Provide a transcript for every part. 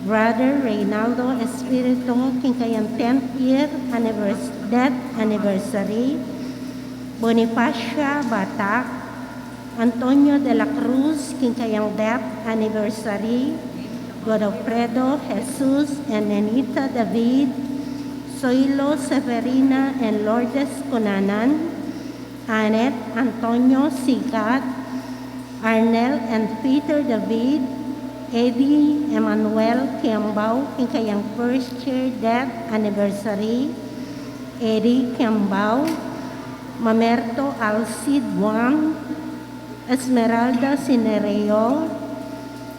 Brother Reynaldo Espiritu, king kayang 10th year death anniversary. Bonifacia Batak, Antonio de la Cruz, king kayang death anniversary. Godofredo Jesus and Nenita David, Soilo Severina and Lourdes Cunanan, Annette Antonio Sigat, Arnel and Peter David, Eddie Emmanuel Kiambao, king kayang first year death anniversary. Eddie Kiambao, Mamerto Alcid Buang, Esmeralda Cinereo,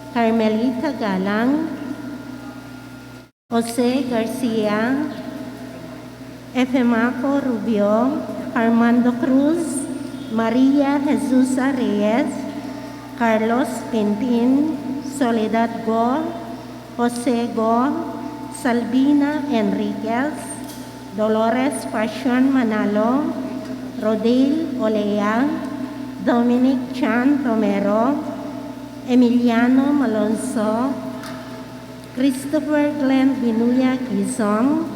Carmelita Galang, Jose Garcia, Efemaco Rubio, Armando Cruz, Maria Jesusa Reyes, Carlos Pintin, Soledad Go, Jose Go, Salvina Enriquez, Dolores Fashion Manalo, Rodale Olea, Dominic Chan Romero, Emiliano Malonzo, Christopher Glenn Binuya Quizon,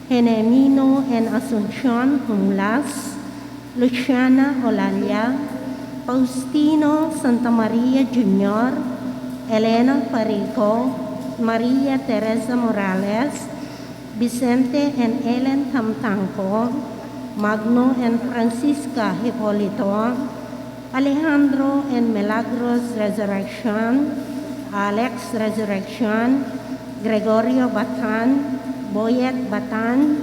Genemino and Asuncion Humlas, Luciana Olalia, Faustino Santa Maria Jr., Elena Parico, Maria Teresa Morales, Vicente and Ellen Tamtanco, Magno and Francisca Hipolito, Alejandro and Milagros Resurrection, Alex Resurrection, Gregorio Batan, Boyet Batan,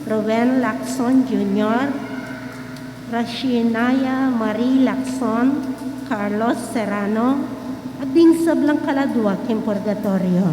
Ruben Lacson Jr., Rashinaya Marie Lacson, Carlos Serrano, at ding sablang kaladwa king purgatorio.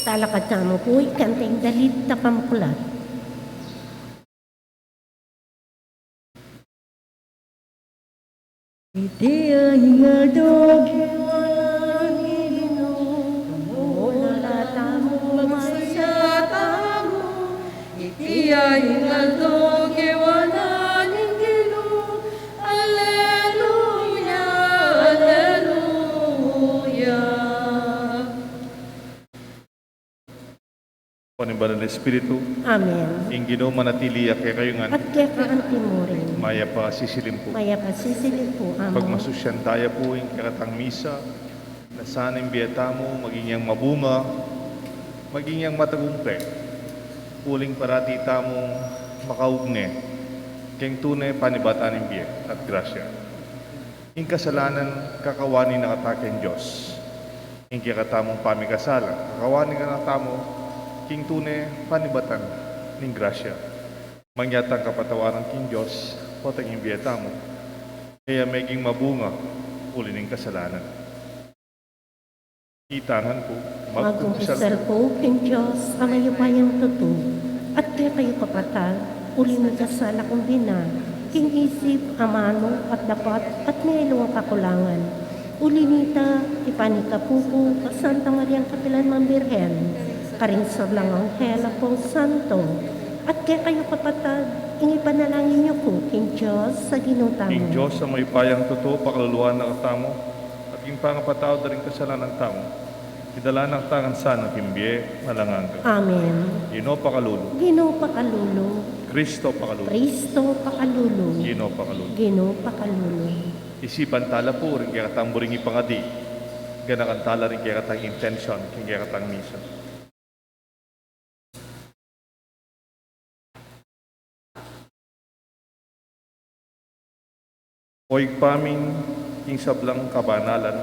Talakad tamo po, ikantay dalit tapamkulat. Iti hingal Wala tamo magsatamo, hingal wala ninggilo. Alleluia, alleluia. Panimbalan ng Espiritu, Amen. Ingino manatili kay kayungan, At kaya kaanti mo rin, maya pa sisilim po. maya pasisilin po, Amen. Pagmasusyan tayo po yung karatang misa, na sana yung biyata mo, maging yung mabunga, maging yung matagumpay. Puling parati tamong makaugne, keng tunay panibatan ng biyat at grasya. Yung kasalanan, kakawani na katake ng Diyos. Yung kakatamong pamikasala, kakawani ka na tamo, king tunay panibatan ng grasya. Mangyatang kapatawaran king Diyos, potang yung biyata mo, kaya maging mabunga, uli ng kasalanan. Itangan po, Mag-umpisal po, King Diyos, amayo pa yung totoo. At kaya kayo kapatag, uli mo kasala kong bina, King isip, amano, at dapat, at may iluwang kakulangan. Uli nita, ipanika po po, Santa Mariang Kapilan Mambirhen, karing sablang anghel po santo. At kaya kayo kapatag, ingipanalangin niyo po, King Diyos, sa ginutamo. King Diyos sa may payang totoo, pakaluluhan ng tamo, at yung pangapatao na rin kasalanan ng tamo, idala ng tangan sana kimbiye, malanganga. Amen. Gino pakalulu, Ginoo pakalulo, Kristo pakalulu, Kristo pakalulo, Gino pakalulu. Ginoo pakalulo. Isipan tala po rin kaya katang buring ipangadi, ganakan tala rin kaya katang intention, kaya katang misa. Oig paming king sablang kabanalan,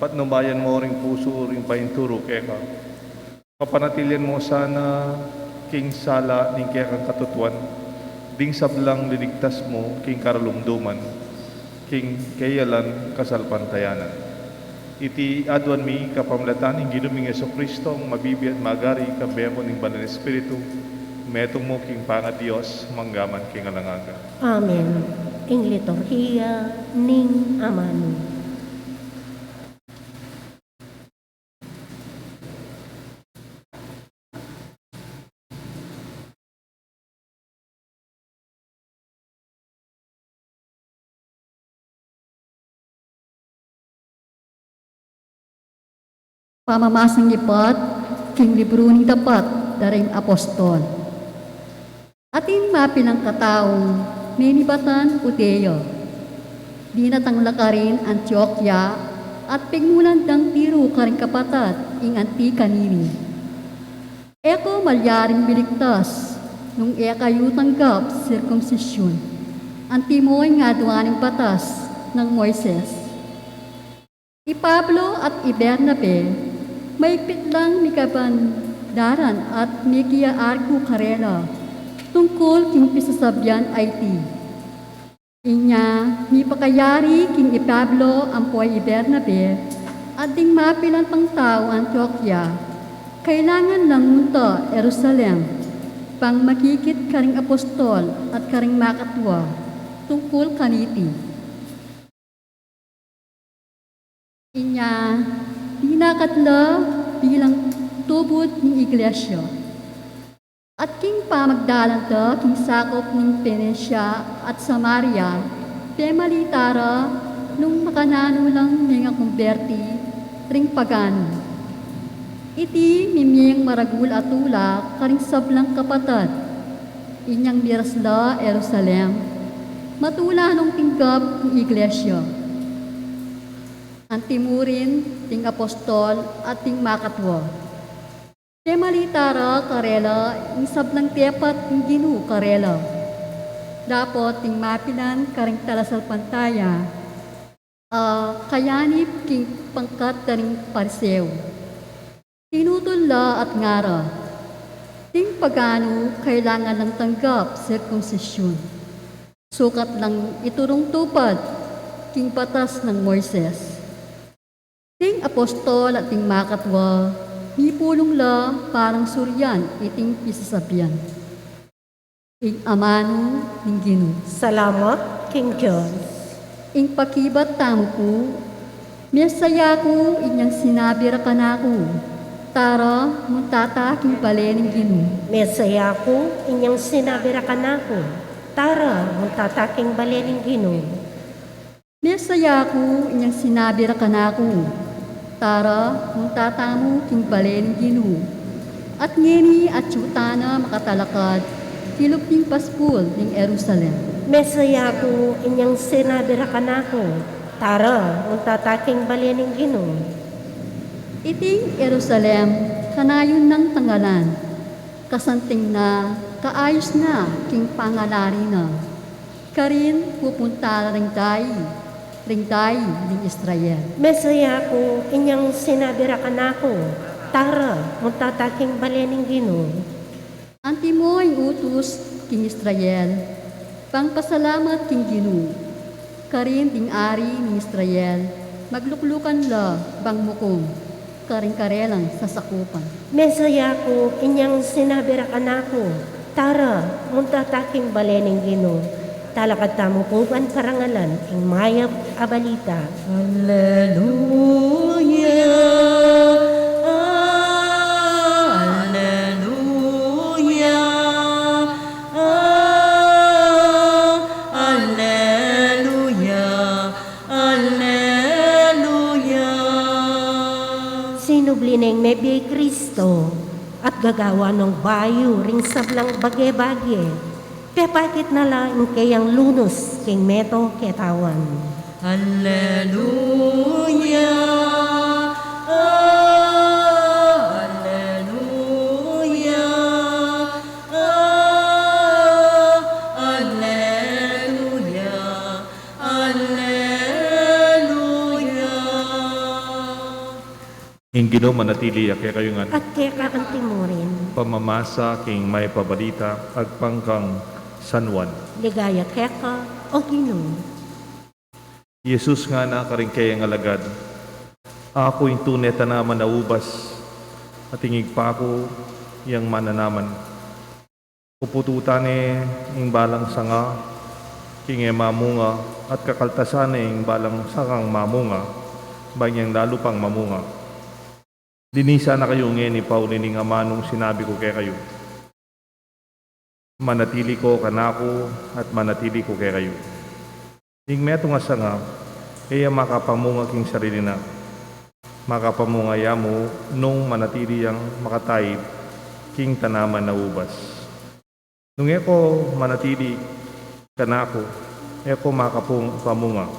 patnubayan mo ring puso ring painturo keka. Kapanatilyan mo sana king sala ning kekang katutuan, ding sablang liligtas mo king karalumduman, king kayalan kasalpantayanan. Iti adwan mi kapamlatan ing ginuming Jesucristo ang mabibi at magari kambemo ning banal na Espiritu, metong mo king panga Dios manggaman king alangaga. Amen. Ing liturhiya ning amano. Pamamasang ipat, king libro ni dapat, daring apostol. Atin mapilang kataong, ninibatan Uteyo. Di natanglakarin Antioquia, at pigmulan dang tiro karing kapatat, ing anti kanini. Eko malyaring biligtas, nung kayo tanggap sirkumsisyon. Anti mo'y nga duwaning batas ng Moises. I Pablo at i Bernabe, maigpit lang ni Kabandaran at ni Kia Arco Carrera tungkol king pisasabyan IT. Inya, ni pakayari king i Pablo ampoy i Bernabe at ding mapilan pang tao Antioquia, kailangan lang munta Jerusalem pang makikit karing apostol at karing makatwa tungkol kaniti. Inya, dinakatla bilang tubod ng iglesia. At king pamagdalan ta, king sakop ng Penesia at Samaria, pemalitara nung makanano lang mga kumberti, ring pagano. Iti mimiyang maragul atula, karing sablang kapatad, inyang mirasla, Jerusalem, matula nung tinggap ng iglesia. Ang timurin, ting apostol, at ting makatwa. Temalitara karela, ang sablang tepat ng ginu karela. Dapat ting mapilan karing talasal pantaya, kayanip king pangkat karing parseo. Tinutula at ngara, ting pagano kailangan ng tanggap sirkumsisyon. Sukat lang iturong tupad, king batas ng Moises. Ting apostol at ting makatwa, ni pulong la parang suryan iting pisasabyan. Ing amano ning Ginoo. Salamat, King John. Ing pakibat tamo po, mesaya ko inyang sinabi ra kanako. Tara, muntata king balening Ginoo. Mesaya ko, inyang sinabi ra kanako. Tara, muntataking balening Ginoo. Mesaya ko inyang sinabi ra kanako. Tara, muntata mo king balening Ginoo. At ngeni at syutana makatalakad, kilop ning paspul ning Jerusalem. Mesaya ko, inyang sinabi ra kanako. Tara, muntataking balening Ginoo. Iting Jerusalem, kanayon ng tanggalan, kasanting na, kaayos na, king pangalari na. Karin pupunta ring tayo ng Israel. Mesaya ko, inyang sinabi ra kanako. Tara, muntataking balening Ginoo. Anti mo ang utos, king Israel, pangpasalamat king Ginoo. Karin ding ari ng Israel, magluklukan la bang mukom, karing-karelang sasakupan. Mesaya ko, inyang sinabi ra kanako. Tara, muntataking balening Ginoo. Talakad tamo kuban karangalan, ing mayap abalita. Sinublineng may Kristo at gagawa ng bayo ring sablang bagye-bagye. Pepakit na lang kayang lunos king meto ketawan. Alleluia, Alleluia, Alleluia, Alleluia. Ing Ginoo manatili kaya kayo nga At kaya kakanti mo rin, pamamasa king may pabalita ag pangkang San Juan. ligaya keka o Ginoo. Jesus nga na karing kaya nga alagad. Ako yung tunay tanaman na ubas at ingig pa ako yung mananaman. Upututan yung balang sanga, king mamunga at kakaltasan yung balang sangang mamunga, banyang lalo pang mamunga. Dinisa na kayo ngayon ni Paulining amanong sinabi ko kay kayo. Manatili ko kanako at manatili ko kay kayo. Ing meto nga sanga, kaya makapamunga king sarili na. Makapamunga mo nung manatili ang makatayib king tanaman na ubas. Nung eko manatili kanako, eko makapamunga.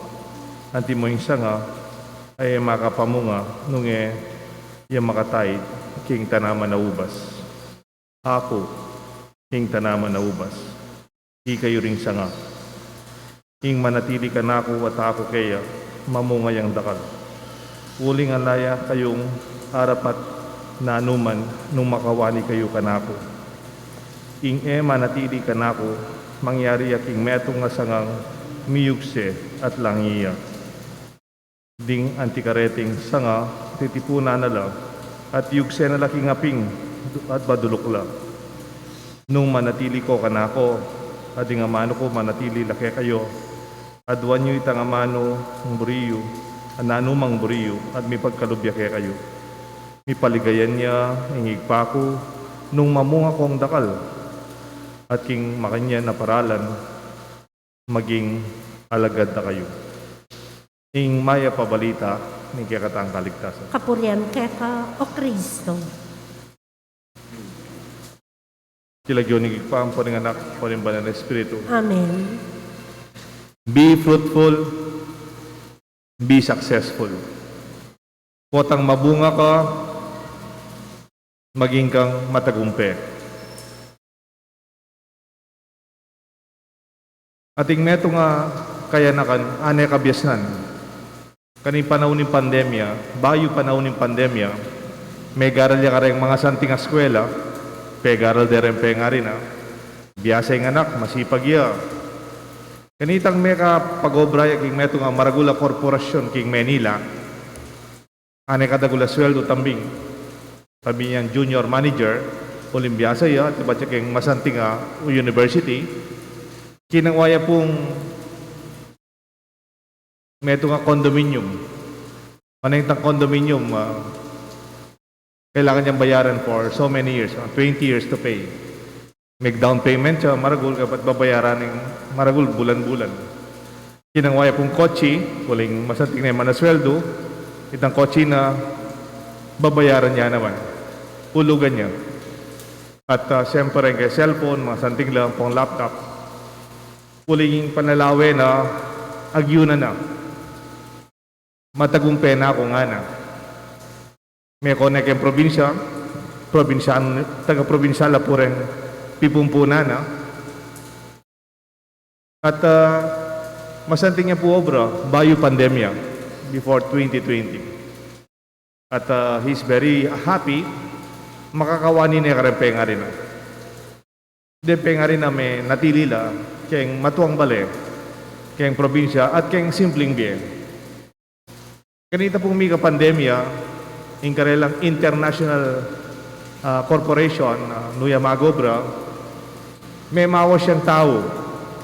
Anti mo yung sanga, ay makapamunga nung yung makatayib king tanaman na ubas. Ako, king tanaman na ubas. Di kayo ring sanga. King manatili ka na ako at ako kaya, mamungay ang dakal. Uling alaya kayong harapat na anuman nung makawani kayo kanako. King manatili ka na ako, mangyari king metong nga sangang miyugse at langiya. Ding antikareting sanga, titipuna na lang, at yugse na laking aping at badulok lang. Nung manatili ko kanako, at ang amano ko manatili laki kayo, adwan nyo itang amano ng buriyo, ananumang buriyo, at may pagkalubya kaya kayo. May paligayan niya, ingig pa ko, nung mamunga ko ang dakal, at king makanya na paralan, maging alagad na kayo. Ing maya pabalita, ng kikatang kaligtasan. Kapurian keka o Kristo. Sila Diyon nagigpaam po ng anak po ng banal na Espiritu. Amen. Be fruitful, be successful. Potang mabunga ka, maging kang matagumpe. Ating meto nga kaya na kan, anay kabyasnan. Kaning panahon ng pandemya, bayo panahon ng pandemya, may garal ya kareng mga santing eskwela, pegaral deren pengari na. Biyasa yung anak, masipag ya. Kanitang meka pag-obra king meto nga Maragula Korporasyon king Manila. Ane kadagula sweldo tambing. Sabi niya junior manager, Olimpiasa ya, at baca keng masanting university. Kinangwaya pong meto nga condominium. Manang itang condominium, kailangan niyang bayaran for so many years, 20 years to pay. May down payment siya, maragul kapat babayaran ng maragul bulan-bulan. Kinangwaya pong kotse, waling masanting na yung manasweldo, itang kotse na babayaran niya naman. Hulugan niya. At siyempre kay cellphone, mga santing lang pong laptop. Huling panalawi na agyunan na. Matagumpe na ako nga na. May connect yung probinsya, taga-probinsya la po rin pipumpuna na. At masanting niya po obra, bayo pandemya before 2020. At he's very happy, makakawani niya karempe nga rin na. Dempe nga rin na may natilila, kayang matuang bale, kayang probinsya, at kayang simpleng biye. Kanita pong mika pandemya, in karelang international corporation, Nuya Magobra, may mawa siyang tao,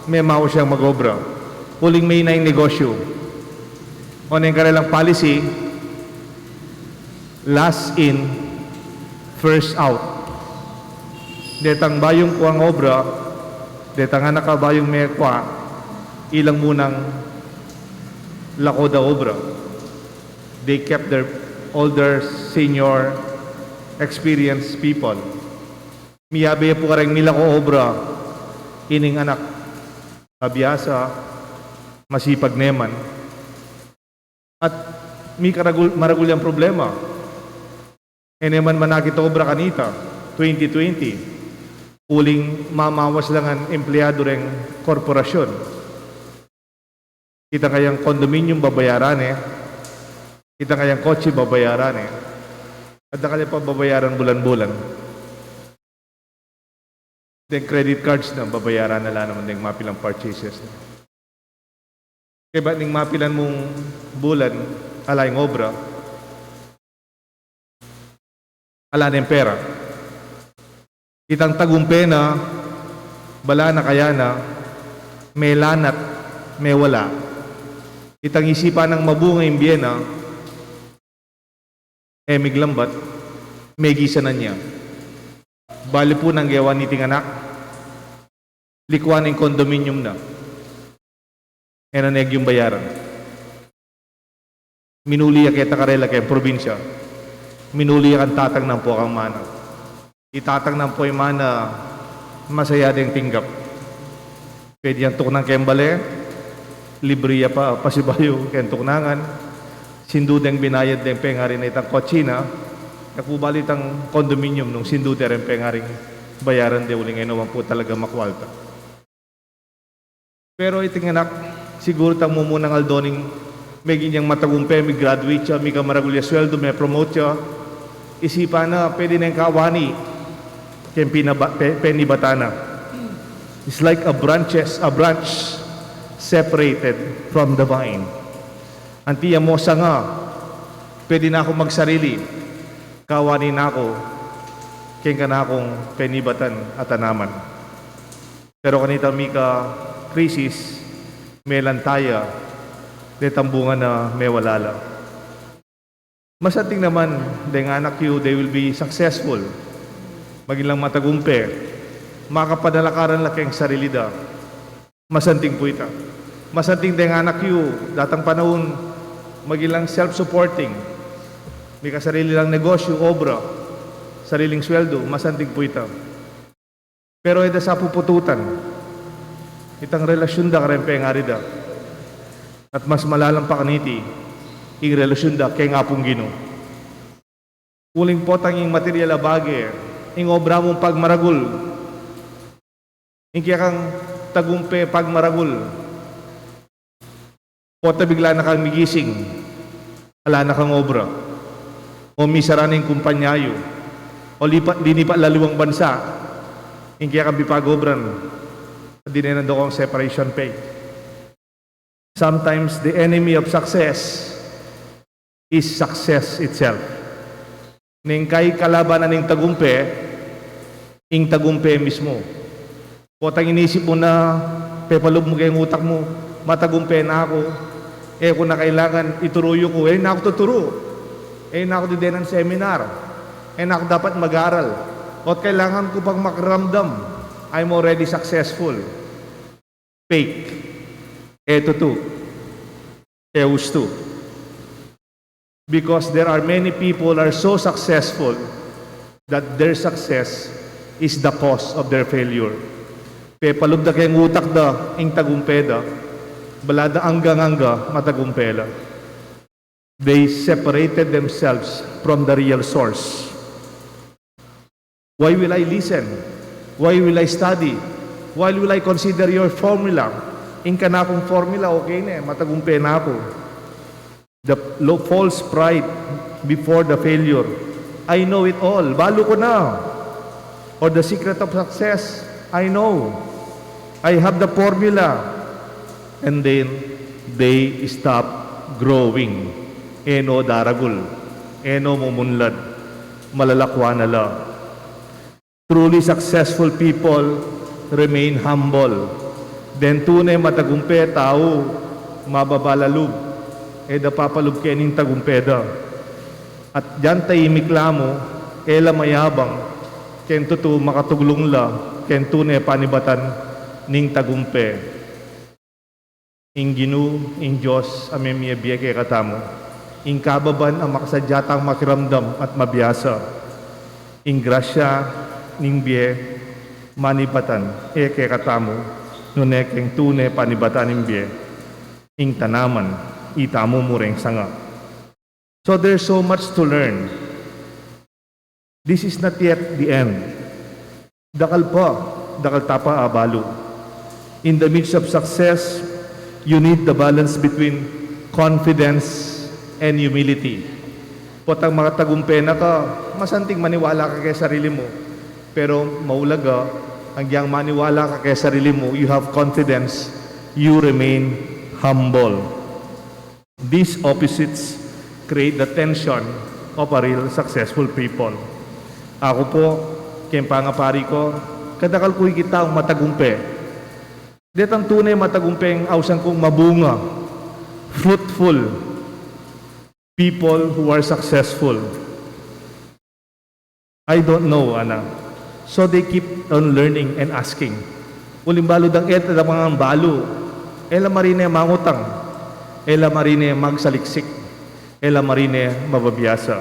may mawa siyang magobra. Huling may na yung negosyo. O na yung karelang policy, last in, first out. Detang bayong kuang obra, detang anak ka bayong may kwa, ilang munang lako da obra. They kept their older, senior, experienced people. Miyabe po kareng nila ko obra, ining anak, abiyasa, masipag neman. At may maragul yung problema. E naman manakit obra kanita, 2020, uling mamawas lang ang empleyado ring korporasyon. Kita kayang condominium babayaran kita kayang kotse babayaran at kaya pa babayaran bulan-bulan. Then credit cards na babayaran na lang naman ng mapilang purchases. Kaya ba't ning mapilan mong bulan alayang obra, ala ng pera. Itang tagumpe na, bala na kaya na, may lanat, may wala. Itang isipan ng mabunga yung biyena, may glambat, may gisa na niya. Bali po ng gawa ni ting anak, likuan ng condominium na. E naneg yung bayaran. Minuli ya kita karela kay probinsya. Minuli ang tatang ng po ang mana. Itatang ng po yung mana, masaya ding tinggap. Pwede yung tuknang kembale, libriya pa, pasibayo, kaya tuknangan. Sindudeng binayad din pengarin na itang kotsina, nakubalit ang condominium nung sindude rin pengaring bayaran de uling naman po talaga makwalta. Pero iting anak, siguro tang mumunang aldoning may ginyang matagumpe, may graduate siya, may kamaragulya sweldo, may promote siya, isipan na pwede na yung kawani kaya penibatana. It's like a branch separated from the vine. Antiya mo sa nga, pwede na ako magsarili, kawani na ako, kaya ka na akong penibatan at tanaman. Pero kanita mika krisis, may lantaya, detambungan na may walala. Masating naman, dahil anak you, they will be successful. Magilang matagumpe, makapadalakaran laki ang sarili da. Masanting po ita. Masanting dahil anak you, datang panahon, magilang self-supporting. May kasarili lang negosyo, obra, sariling sweldo, masanting po ita. Pero ito sa pupututan, itang relasyon da karempe nga rida. At mas malalang pa kaniti, ing relasyon da kay nga pong Ginoo. Uling potang ing material abage, ing obra mong pagmaragul, ing kaya kang tagumpe pagmaragul, pota bigla na kang migising, ala na kang obra, o misaraning kumpanyayo, o dinipa laluwang bansa, ing kaya kang bipagobran, dinenando kong separation pay. Sometimes the enemy of success is success itself. ning kay kalabanan ning tagumpe, ing tagumpe mismo. Potang inisip mo na, pepalob mo kayong utak mo, matagumpe na ako, kung na kailangan ituruyo ko, na ako tuturo. Na ako din ng seminar. Na ako dapat mag-aral. At kailangan ko pang makaramdam, I'm already successful. Fake. Eto to. Eus to. Because there are many people are so successful that their success is the cause of their failure. Pepalob da kayong utak da, ing tagumpeda, balada angga matagumpela. They separated themselves from the real source. Why will I listen? Why will I study? Why will I consider your formula? Ing ka na akong formula, okay na, matagumpe na ako. The false pride before the failure. I know it all. Balo ko na. Or the secret of success. I know. I have the formula. And then, they stop growing. Eno daragul. Eno mumunlad. Malalakwa na la. Truly successful people remain humble. Then tunay matagumpe tao, mababalalub. Papalub kening tagumpeda. At diyan tahimik lamo, ela mayabang, ken tutu makatuglong la, ken tunay panibatan ning tagumpe. Ing Ginu, ing Diyos, amemye biye kay katamo. Ing kababan ang makasadyatang makiramdam at mabiyasa. Ing grasya, ning biye, manibatan, kay katamo, nunekeng tunay panibatan ning biye. Ing tanaman, itamo mo ring sanga. So there's so much to learn. This is not yet the end. Dakal tapa abalo. In the midst of success, you need the balance between confidence and humility. Potang mga tagumpay na ka, masanting maniwala ka kay sarili mo. Pero maulaga, hanggang maniwala ka kay sarili mo, you have confidence, you remain humble. These opposites create the tension of a real successful people. Ako po, kayong pangapari ko, kadakal ko'y kita ang matagumpe. Detang tunay matagumpeng awsang kong mabunga, fruitful people who are successful. I don't know, ana. So they keep on learning and asking. Ulimbalo dang eta da mga balo. Ela marine mangutang. Ela marine magsaliksik. Ela marine mababiyasa.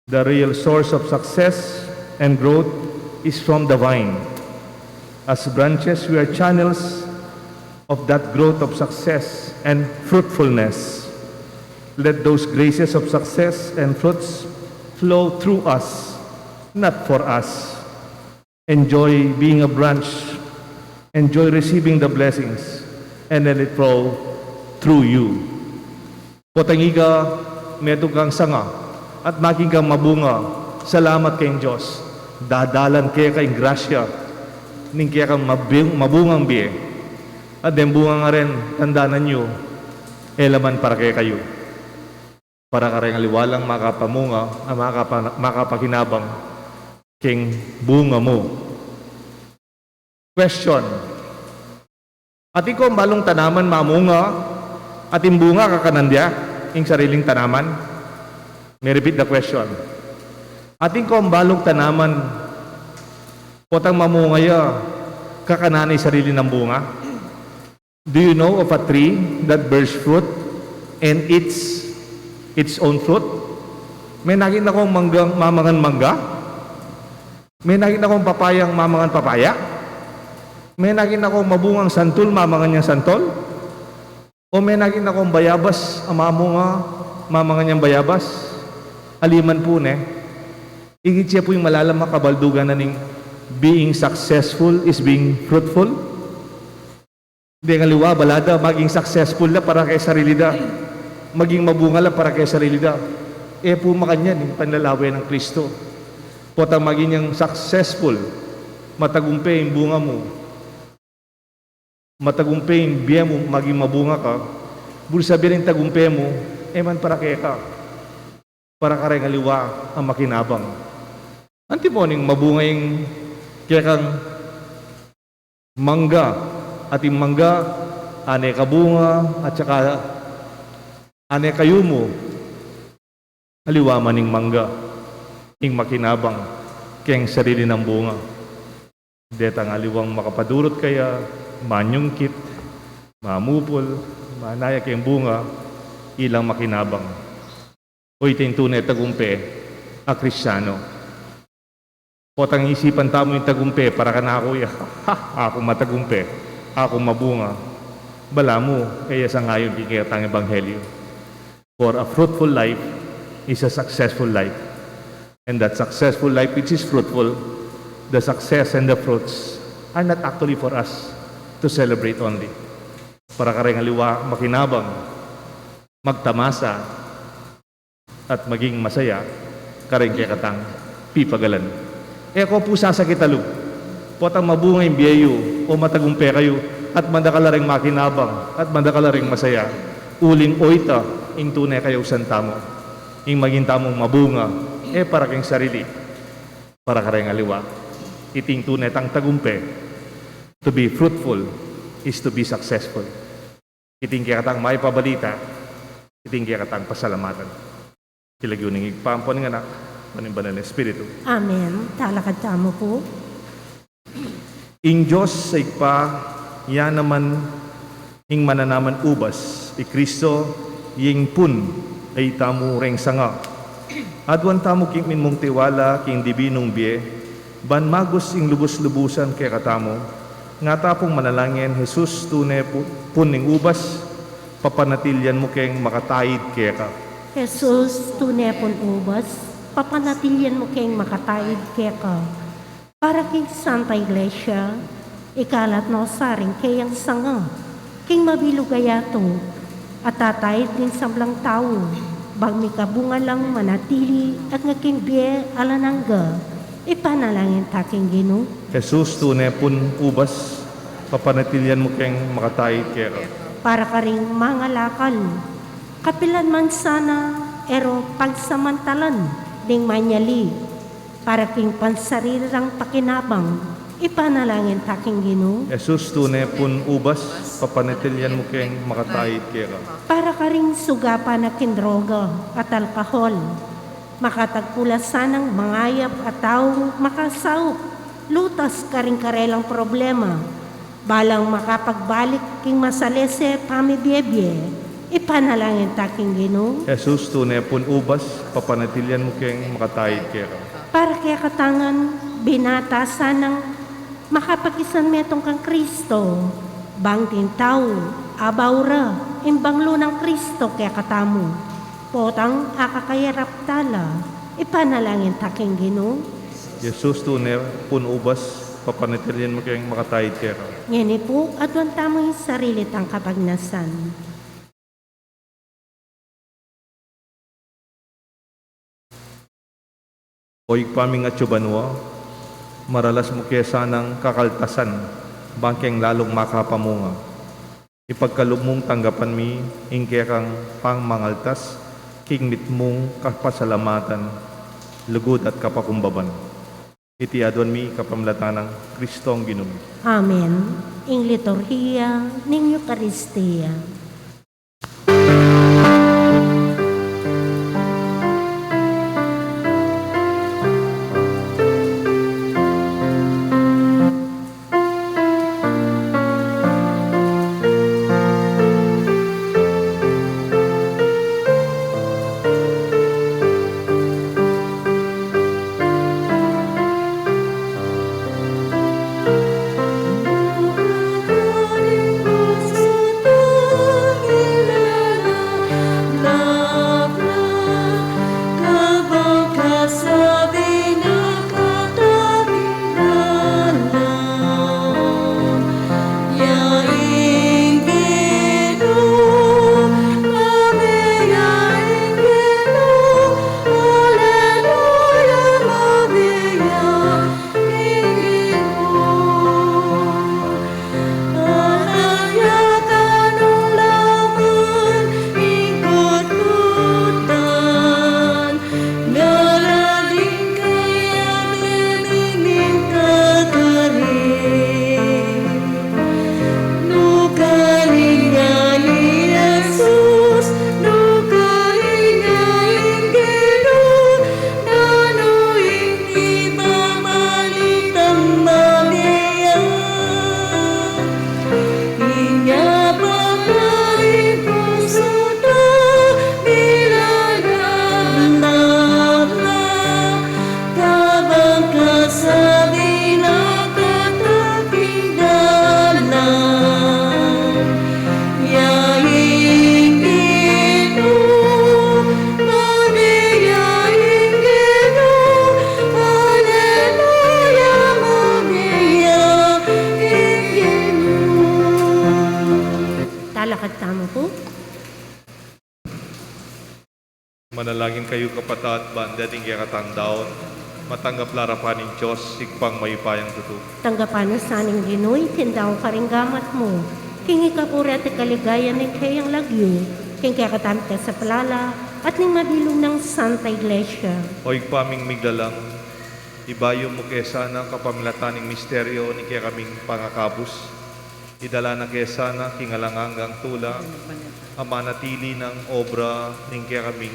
The real source of success and growth is from the vine. As branches, we are channels of that growth of success and fruitfulness. Let those graces of success and fruits flow through us, not for us. Enjoy being a branch. Enjoy receiving the blessings, and let it flow through you. Potangiga, medo kang sanga, at making kang mabunga. Salamat kayong Diyos. Dadalan kaya kayong grasya, ning kaya kang mabungang biye. At den bunga nga rin, tandaanan nyo, elaman para kaya kayo. Para ka rin aliwalang makapamunga, makapakinabang king bunga mo. Question. At ikaw ang balong tanaman mamunga, at imbunga kakanandya, ing sariling tanaman? May repeat the question. At ikaw ang balong tanaman, potang mamungaya, kakananay sarili ng bunga? Do you know of a tree that bears fruit and eats its own fruit? May nakita akong mamangan mangga? May nakita akong papayang mamangan papaya? May nakita akong mabungang santol, mamangan niyang santol? O may nakita akong bayabas, ang mamunga, mamangan niyang bayabas? Aliman po ne. Igit siya po yung malalam makabaldugan na ning being successful is being fruitful. Hindi nga liwa, balada, maging successful na para kay sarili da. Maging mabunga lang para kay sarili da. Po makanyan, yung panlalaway ng Kristo. Potang maging yung successful, matagumpay yung bunga mo. Matagumpay yung biya mo, maging mabunga ka. Buli sabihin yung tagumpay mo, man para kaya ka. para karengaliwa ang makinabang. Antiponing mabungayng kaya kang mangga at yung mangga ane kabunga at saka ane kayumo aliwa maning mangga ing makinabang kayang sarili ng bunga. Detang aliwang makapadurot kaya manyungkit, mamupol, manaya kayang bunga ilang makinabang. O itin tunay tagumpe a Kristyano. Potang isipan tamo yung tagumpe para ka na ako ako matagumpe, ako mabunga. Bala mo, kaya sa ngayon kikitang ebanghelyo. For a fruitful life is a successful life. And that successful life which is fruitful, the success and the fruits are not actually for us to celebrate only. Para ka rin aliwa, makinabang, magtamasa, at maging masaya, karing kaya katang pipagalan. E ako po sasakitalog, potang mabunga yung biyayo o matagumpe kayo at mandakalaring makinabang at mandakalaring masaya, uling oita, ing tunay kayo santamo, ing maging tamong mabunga, para kang sarili, para karing aliwa, iting tunay tang tagumpe, to be fruitful is to be successful. Iting kaya katang may pabalita, iting kaya katang pasalamatan. Kilagyo ng igpampo ng anak, maning banal na Espiritu. Amen. Talakad tamo po. Ing Diyos sa igpa, yan naman ing mananaman ubas, Kristo ying pun ay tamu reng sanga. Adwan tamu king min mong tiwala king dibinong bie, ban magos ing lubos-lubusan kay katamo, nga tapong manalangin Jesus tunay pun ning ubas, papanatilyan mo keng makatayid kay ka. Jesus, tunepon ubas, papanatilyan mo kayong makatayid kaya ka. Para kay Santa Iglesia, ikalat no saring kayang sanga, king mabilugayato, at tatayid din sablang tao, bag may kabunga lang manatili at ngaking biye alanangga, ipanalangin taking Gino. Jesus tunay pun ubas, papanatilyan mo keng makatayid kay ka. Para ka ring mga lakal, kapilan man sana, ero pagsamantalan, ding manyali, para king pansarirang pakinabang, ipanalangin taking Gino. Jesus tunay pun ubas, papanatilyan mo keng makatayid kay ka. Para ka ring sugapa na kindroga at alkohol, makatagpula sanang mangayap at taong makasawp, lutas ka ring karelang problema, balang makapagbalik king masalese pamibiyebye, ipanalangin taking Gino. Jesus tunay pun ubas, papanatilyan mo keng makatayid kay ka. Para kaya katangan, binatasan ng makapagisan metong kang Kristo, bang tintaw, abawra, imbanglo ng Kristo kaya katamo, potang akakayarap tala, ipanalangin taking Gino. Jesus tunay pun ubas, papanatilyan mo keng makatayid kay ka. Ngini po, adwan tamo yung sarili tang kapagnasan. Oy paming at banwa, maralas mo kaya sanang kakaltasan, bangkeng lalong makapamunga. Ipagkalog mong tanggapan mi, ingkaya kang pangmangaltas, king mit mong kapasalamatan, lugod at kapakumbaban. Iti adwan mi kapamlatan ng Kristong Ginoo. Amen. Ing liturhiya ning Eucharistia. Sa alakad tamo po. Manalangin kayo kapatat, banda ding katang daon. Matanggap larapan ng Diyos, sigpang mayupayang tuto. Tanggapan ng saning Ginoy, tindaw karinggamat mo. Kingi ka puri at kaligaya ng kayang lagyo. King kakatamit ka sa palala at ning mabilong ng Santa Iglesia. O igpaming miglalang, ibayo mo kesa na kapamilatan ng misteryo ni kaya kaming pangakabus. Idala na kesa na kingalangangang tula, amanatili ng obra ng kaya kaming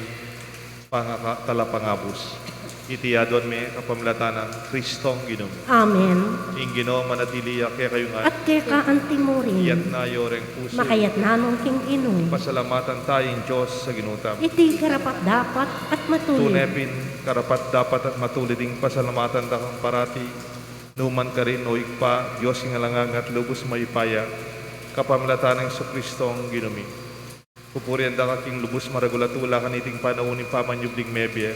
talapangabus. Itiyadon me kapamilatan ng Kristong Ginoo. Amen. Ing Ginoo manatili kaya kayo nga, At kay kaanti mo rin, iyat na yoreng puso. makayat namong King Inoy. Pasalamatan tayong Diyos sa ginutam. Iti karapat dapat at matuloy. Tunepin, karapat dapat at matulid ding pasalamatan takang parati. Numan ka rin o ikpa, Diyos nga langang at lubos maipaya, kapamilatan ng Kristong Ginumi. Pupurian da ka king lubos maragulatula kaniting panaunin pamanyubling mebye,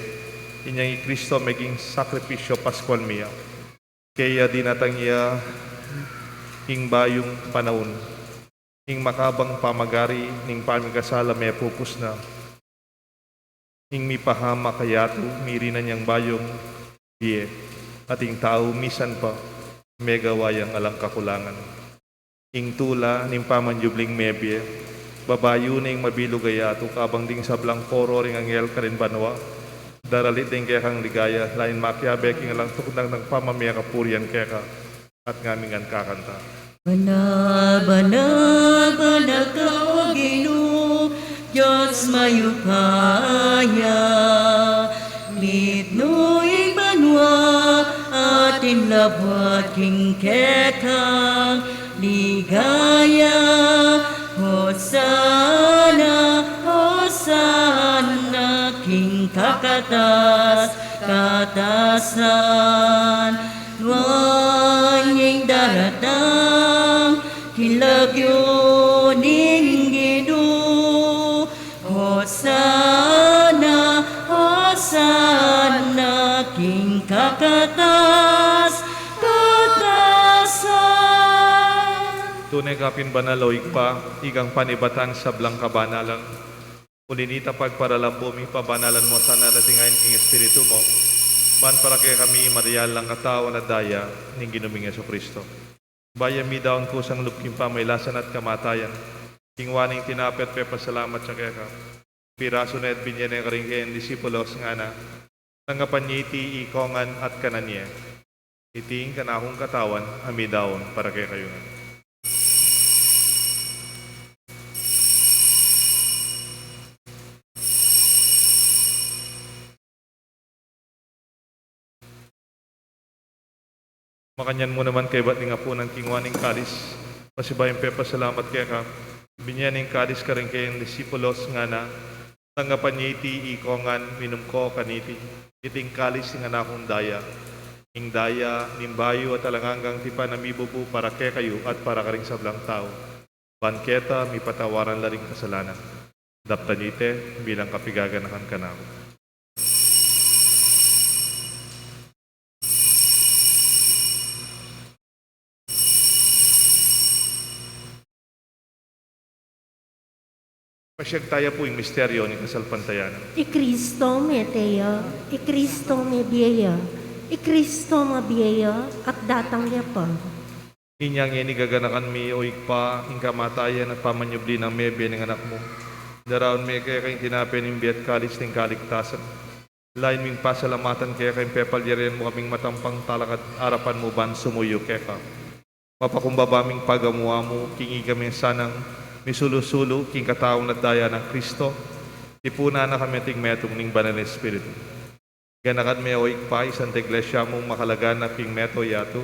inyang Kristo maging sakripisyo Pascual miya. Kaya dinatang iya ing bayong panahon, ing makabang pamagari, ning pamigkasala may pupus na, ing mipahama kayato, miri na niyang bayong biye, ating tao misan pa, megawayang alang kakulangan. Ing tula, ning pamanjubling mebye, babayo na ing mabilog ayato, kabang ding sablang koro ring anghel ka rin banwa, daralit din kaya kang ligaya, lain makyabe, king alang tuknang ng pamamaya kapurian kaya ka, at ngamingan kakanta. Banal, banal, banal ka, O Ginoo, Diyos mayupaya. Mitno'y banwa, atin labot king ketang ligaya. Hosana, Hosana, king kakatas, katasan. Wanying daratang, kilagyo ning Ginoo. Hosana, Hosana, king kakatas, katasan. Tunay kapin banaloy pa, igang panibatang sablang kabanalang. Ulinita pagparalambo mi pabanalan mo sana natingayin king espiritu mo. Ban para kay kami marial lang katawan at daya ning ginuming Yesu Kristo. Bayan mi daon ko sang lupking pamaylasan at kamatayan. King waning tinapet pe pasalamat sa kaya ka. Piraso na at binyan ng karingkayan disipulos nga na. Tanggapan niya iti ikongan at kananye. Iting kanahong katawan ami daon para kay kayo nga. Makanyan mo naman kay ba't nga po ng kingwaning kalis. Pasibayan pepa salamat kaya ka. Binyaning kalis ka rin kayong disipulos nga na. Tanggapan niya iti ikongan minum ko kaniti. Iting kalis nga na akong daya. Ing daya, nimbayo at alangangang tipa na mibubu para kay kayo at para ka rin sablang tao. Banketa, mi patawaran la rin kasalanan. Dapta nite, bilang kapigaganakan ka na ako. Pasyag tayo po yung misteryo ni kasalpantayanan. Ikristo may teya, Ikristo may biya, Ikristo mabiya at datang niya pa. Inyang inigaganakan mi o ikpa, ing kamatayan at pamanyubli ng mebe ng anak mo. Daraon may kaya kayong tinapin ng biyat kalis ng kaligtasan. Lain ming pasalamatan kaya kayong pepalyarian mo kaming matampang talakad arapan mo ban sumuyo kaya ka. Mapakumbabaming pagamuha mo, kingi kami sanang misulusulo king kataong na daya ng Kristo, ipuna na kami ting metong ning banal na Espiritu. Ganakan may oik pa, isang iglesia mong makalagan na king meto yato,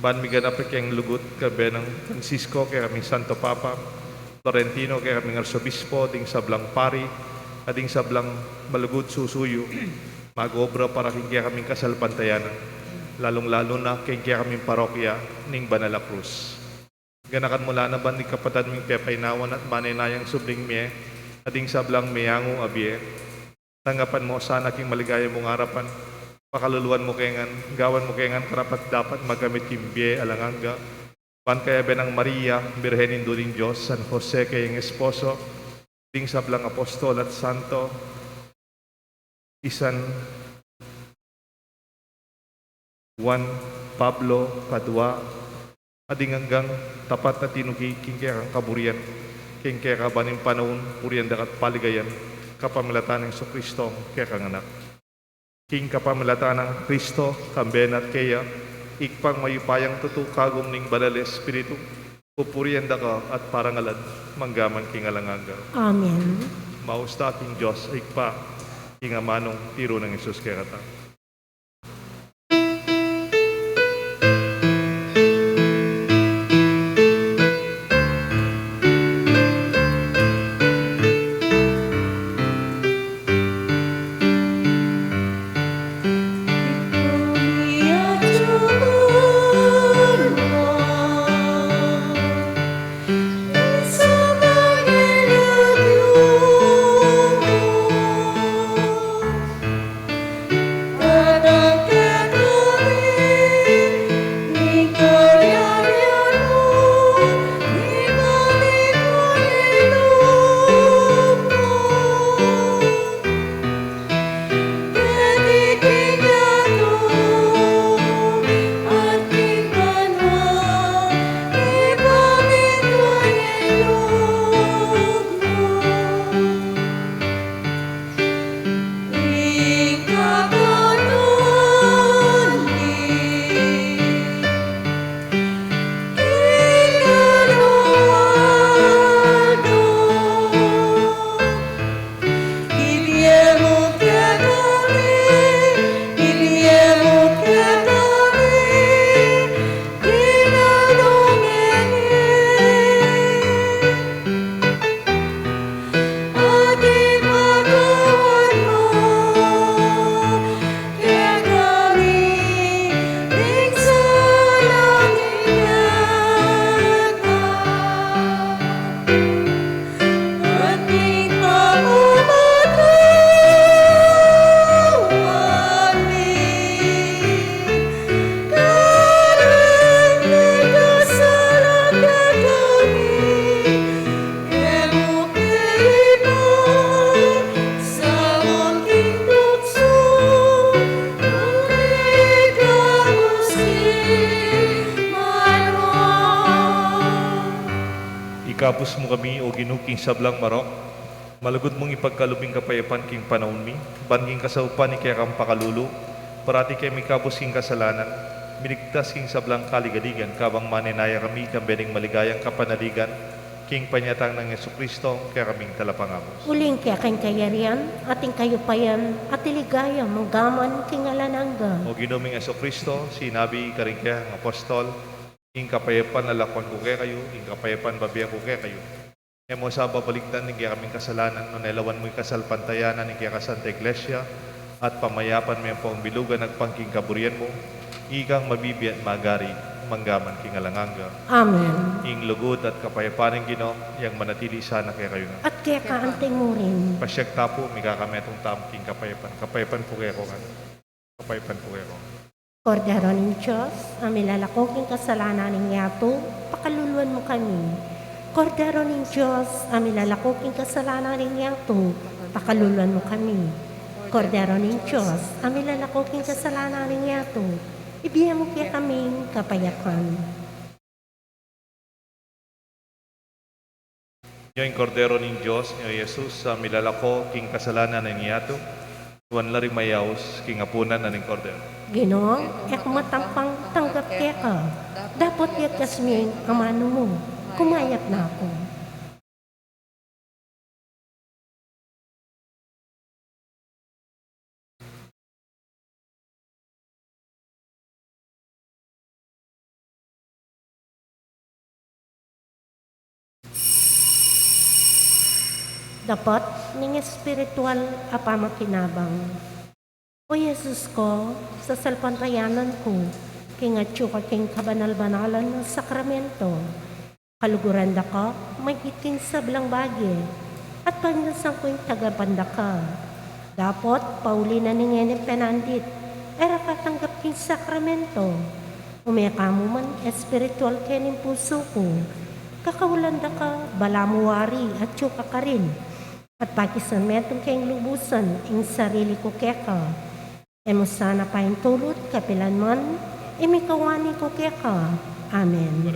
ban mi ganap kayang lugut kabe ng Francisco, kaya kaming Santo Papa, Florentino, kaya kaming Arsobispo, ding sablang pari, at ding sablang malugut susuyo, mag-obra para kaya kaming kasalpantayanan, lalong-lalo na kaya kaming parokya ning Banal na Cruz. Ganakan mula na ba ni kapatad ming pepainawan at maninayang subling miye, ading sablang miyangong abye. Tanggapan mo sana king maligaya mong harapan. Pakaluluan mo kayangan, gawan mo kayangan karapat dapat magamit kim biye alanganga. Pan kaya benang Maria, Birhenin Dulin Diyos, San Jose kayang esposo, ding sablang apostol at santo, isan Juan Pablo Padua, ading hanggang tapat na tinugi, king kaya kang kaburian, king kaya kabanin panahon, purian dakat paligayan, kapamilatan ng Kristo, kaya kang anak. King kapamilatan ng Kristo, kamben at kaya, ikpang mayupayang tutukagom ning banal Espiritu, pupurian da ka at parangalan, manggaman king alanganga. Amen. Mausta king Diyos, ikpa, king amanong tiro ng Isus kaya kata. Ikapos mo kami o ginuking sablang marok, malagod mong ipagkalubing kapayapan king panahon mi, banging kasaupan ni kaya kang pakalulu, parati kay may kapos king kasalanan, miligtas king sablang kaligadigan, kabang maninaya kami kang bening maligayang kapanaligan, king panyatang ng Jesucristo, kaya kaming talapangamos. Uling kaya kang kayarian, ating kayupayan, at iligaya manggaman king alananga. O ginuming Jesucristo, sinabi ka rin kaya ang apostol, ing kapayapan na lakwan ko kaya kayo, ing kapayapan babiyan ko kaya kayo. E mo sa babaligtan ng kaya kaming kasalanan, no nailawan mo'y kasalpantayanan ng kaya kasanta iglesia, at pamayapan mo yung pong bilugan nagpangking kaburian mo, ikang mabibi at magari, manggaman king alanganga. Amen. Ing lugod at kapayapan ng Ginoo, yang manatili sana kaya kayo na. At kaya kaanting mo rin. Pasyag tapo, may kakametong tamking kapayapan. Kapayapan po kaya ko nga. Kapayapan po kaya ko. Kordero ng Diyos, ang milalakoking kasalanan ng yato, pakaluluan mo kami. Kordero ng Diyos, ang milalakoking kasalanan ng yato, pakaluluan mo kami. Kordero ng Diyos, ang milalakoking kasalanan ng yato, ibigyan mo kaya kaming kapayapan. Yung kordero ng Diyos, yung Jesus, sa milalako, king kasalanan ng yato, tuwan lari mayaos, king apunan na ng kordero. Ginoo, ek matampang tanggap kaya ka. Dapat yak kasming amano mo. Kumayat na ako. Dapat ning espiritual apamakinabang. O Jesus ko, sa salpantayanan ko, kingatyo ka king kabanal-banalan ng sakramento. Kaluguran da ka, may iting sablang bagay, at pagnasan ko yung tagabanda ka. Dapat, pauli na ni Ngene Penandit, era katanggap king sakramento. Umeka mo man espiritual kening puso ko. Kakawalanda ka, balamuwari at tsuka ka rin. At pakisan metong kayong lubusan, ing sarili ko keka. Emo sana pa yung tulot, kapilan man, imikawani ko keka. Amen.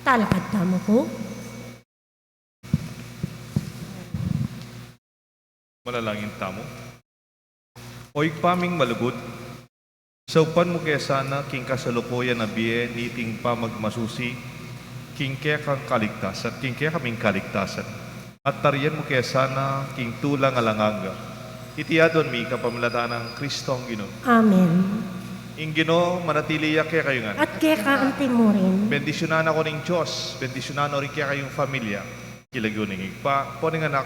Talakad tamo ko. Malalangin tamo. O igpaming malugod, sa upan mo kaya sana king kasalukuyan na biye niting pamagmasusi, king kaya kang kaligtasan, king kaya kaming kaligtasan. At tariyan mo kaya sana king tulang alanganga. Itiyadon mi kapamilatan ng Kristo ang Ginoo. Amen. Ing Ginoo, manatili kaya kayo nga. At kaya kaanti mo rin. Bendisyonan ako ng Diyos, bendisyonan rin kaya kayong familia. Kilagyo ng igpa, po ng anak,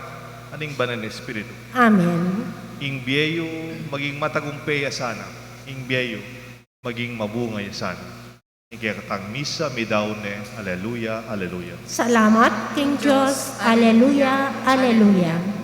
aning banan espiritu. Amen. Ing biyeyo, maging matagumpay sana. Ing biyeyo, maging mabungay sana. Ing kaya katang misa, midaune, aleluya, aleluya. Salamat, King Diyos. Aleluya, aleluya.